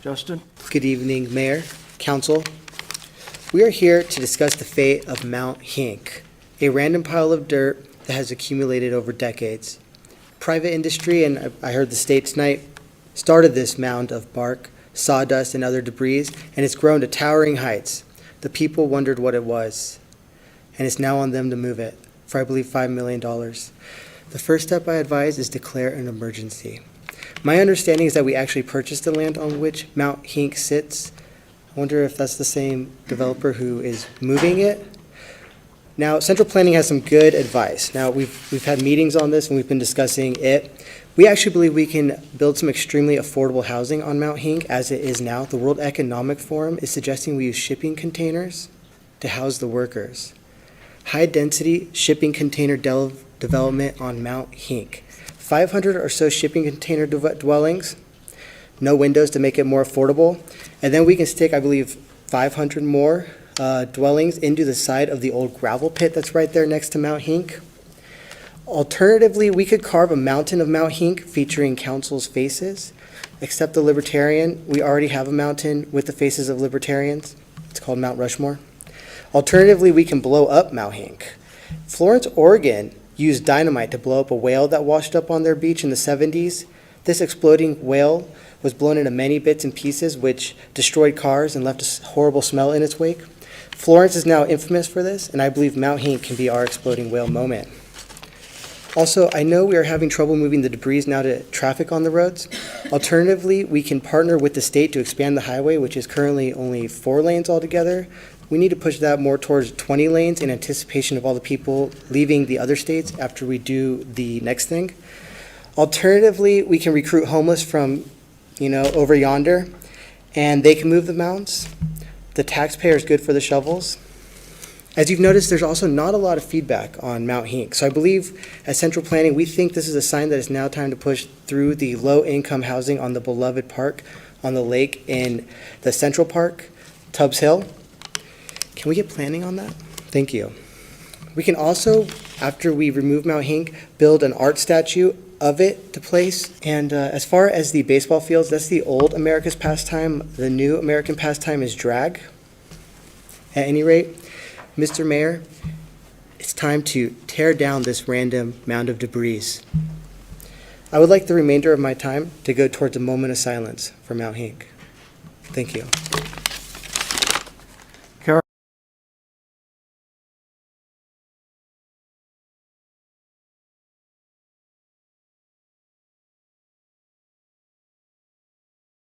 Justin? Good evening, Mayor, Council. We are here to discuss the fate of Mount Hink, a random pile of dirt that has accumulated over decades. Private industry, and I heard the state tonight, started this mound of bark, sawdust, and other debris, and it's grown to towering heights. The people wondered what it was, and it's now on them to move it for, I believe, $5 million. The first step I advise is declare an emergency. My understanding is that we actually purchased the land on which Mount Hink sits. I wonder if that's the same developer who is moving it. Now, central planning has some good advice. Now, we've had meetings on this and we've been discussing it. We actually believe we can build some extremely affordable housing on Mount Hink as it is now. The World Economic Forum is suggesting we use shipping containers to house the workers. High-density shipping container development on Mount Hink. 500 or so shipping container dwellings, no windows to make it more affordable, and then we can stick, I believe, 500 more dwellings into the side of the old gravel pit that's right there next to Mount Hink. Alternatively, we could carve a mountain of Mount Hink featuring council's faces. Except the Libertarian, we already have a mountain with the faces of Libertarians. It's called Mount Rushmore. Alternatively, we can blow up Mount Hink. Florence, Oregon used dynamite to blow up a whale that washed up on their beach in the 70s. This exploding whale was blown into many bits and pieces, which destroyed cars and left a horrible smell in its wake. Florence is now infamous for this, and I believe Mount Hink can be our exploding whale moment. Also, I know we are having trouble moving the debris now to traffic on the roads. Alternatively, we can partner with the state to expand the highway, which is currently only 4 lanes altogether. We need to push that more towards 20 lanes in anticipation of all the people leaving the other states after we do the next thing. Alternatively, we can recruit homeless from, over yonder, and they can move the mounds. The taxpayer is good for the shovels. As you've noticed, there's also not a lot of feedback on Mount Hink. So I believe as central planning, we think this is a sign that it's now time to push through the low-income housing on the beloved park on the lake in the Central Park, Tubbs Hill. Can we get planning on that? Thank you. We can also, after we remove Mount Hink, build an art statue of it to place. And as far as the baseball fields, that's the old America's pastime. The new American pastime is drag. At any rate, Mr. Mayor, it's time to tear down this random mound of debris. I would like the remainder of my time to go towards a moment of silence for Mount Hink. Thank you.